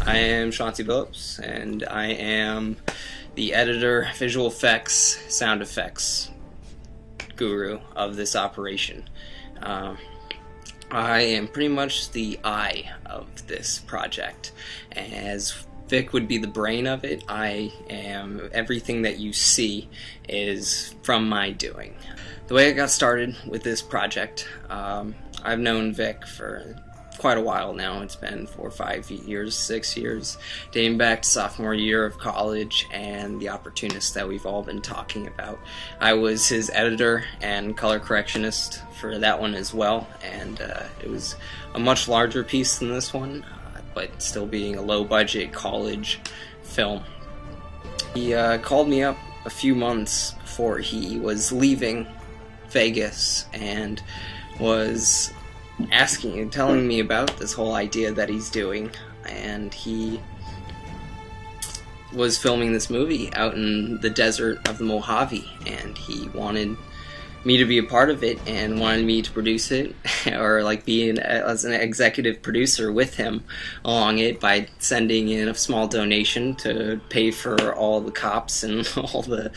I am Shawnsy Billops, and I am the editor, visual effects, sound effects guru of this operation. I am pretty much the eye of this project. As Vic would be the brain of it, I am everything that you see is from my doing. The way I got started with this project, I've known Vic for quite a while now. It's been 4 or 5 years, 6 years, dating back to sophomore year of college and The Opportunist that we've all been talking about. I was his editor and color correctionist for that one as well, and it was a much larger piece than this one, but still being a low-budget college film. He called me up a few months before he was leaving Vegas and was telling me about this whole idea that he's doing, and he was filming this movie out in the desert of the Mojave, and he wanted me to be a part of it and wanted me to produce it, or like be as an executive producer with him along it by sending in a small donation to pay for all the cops and all the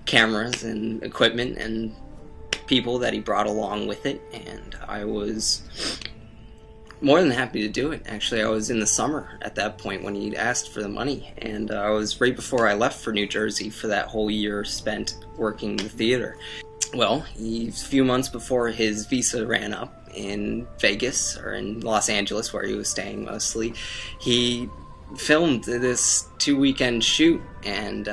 cameras and equipment and people that he brought along with it. And I was more than happy to do it. Actually, I was in the summer at that point when he'd asked for the money, and I was right before I left for New Jersey for that whole year spent working the theater. Well, a few months before his visa ran up in Vegas, or in Los Angeles where he was staying mostly, he filmed this 2-weekend shoot and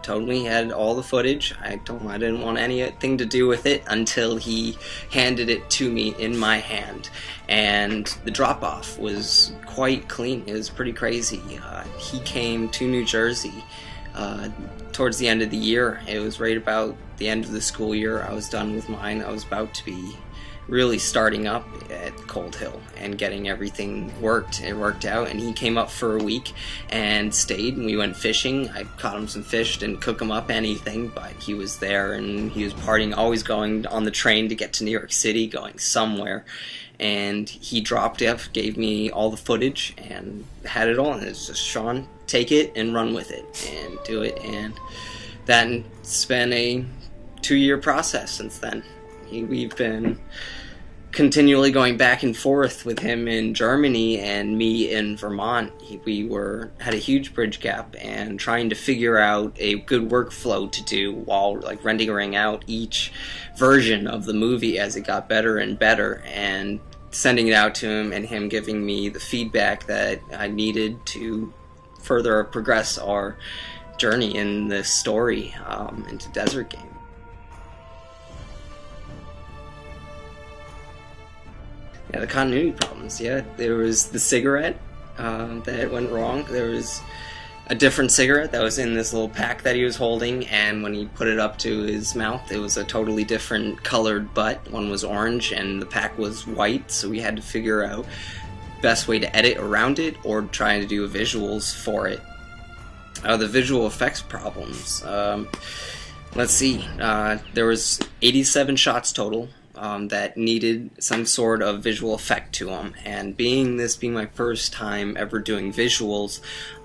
totally had all the footage. I told him I didn't want anything to do with it until he handed it to me in my hand, and the drop-off was quite clean. It was pretty crazy. He came to New Jersey towards the end of the year. It was right about the end of the school year. I was done with mine. I was about to be really starting up at Cold Hill and getting everything worked. It worked out, and he came up for a week and stayed, and we went fishing. I caught him some fish, didn't cook him up anything, but he was there and he was partying, always going on the train to get to New York City, going somewhere. And he dropped it, gave me all the footage and had it all, and it's just, Sean, take it and run with it and do it. And that's been a 2-year process since then. We've been continually going back and forth with him in Germany and me in Vermont. We had a huge bridge gap and trying to figure out a good workflow to do while like rendering out each version of the movie as it got better and better, and sending it out to him and him giving me the feedback that I needed to further progress our journey in this story into Desert Game. Yeah, the continuity problems. Yeah, there was the cigarette that went wrong. There was a different cigarette that was in this little pack that he was holding, and when he put it up to his mouth, it was a totally different colored butt. One was orange, and the pack was white, so we had to figure out best way to edit around it or try to do visuals for it. The visual effects problems. Let's see. There was 87 shots total that needed some sort of visual effect to them, and being my first time ever doing visuals,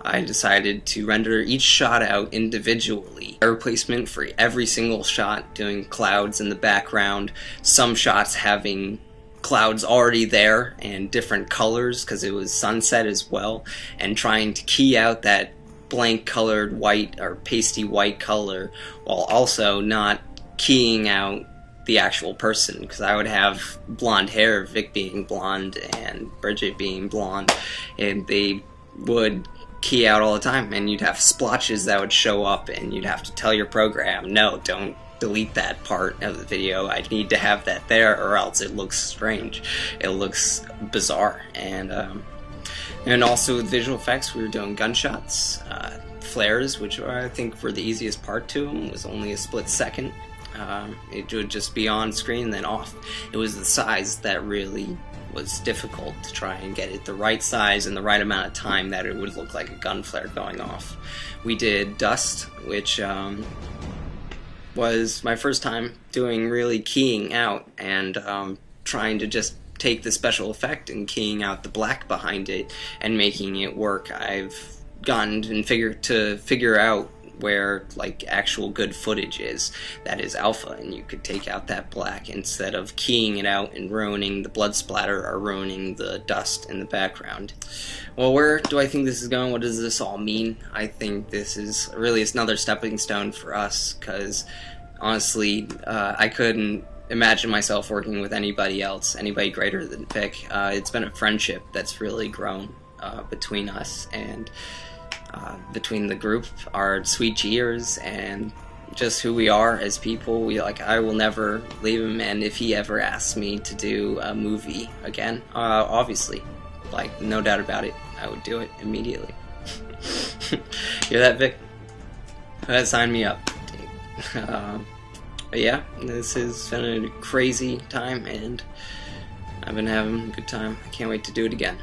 I decided to render each shot out individually. Air replacement for every single shot, doing clouds in the background, some shots having clouds already there and different colors because it was sunset as well, and trying to key out that blank colored white or pasty white color while also not keying out the actual person, because I would have blonde hair, Vic being blonde and Bridget being blonde, and they would key out all the time, and you'd have splotches that would show up, and you'd have to tell your program, no, don't delete that part of the video, I need to have that there or else it looks strange, it looks bizarre. And also with visual effects, we were doing gunshots, flares, which I think were the easiest part to them, was only a split second. It would just be on screen and then off. It was the size that really was difficult to try and get it the right size and the right amount of time that it would look like a gun flare going off. We did dust, which was my first time doing really keying out and trying to just take the special effect and keying out the black behind it and making it work. I've gotten and figure out where like actual good footage is that is alpha, and you could take out that black instead of keying it out and ruining the blood splatter or ruining the dust in the background. Well, where do I think this is going? What does this all mean? I think this is really another stepping stone for us, because honestly, I couldn't imagine myself working with anybody else, anybody greater than Vic. It's been a friendship that's really grown between us, and between the group, our sweet years, and just who we are as people. I will never leave him, and if he ever asks me to do a movie again, obviously, like, no doubt about it, I would do it immediately. Hear that, Vic? Sign me up. But yeah, this has been a crazy time, and I've been having a good time. I can't wait to do it again.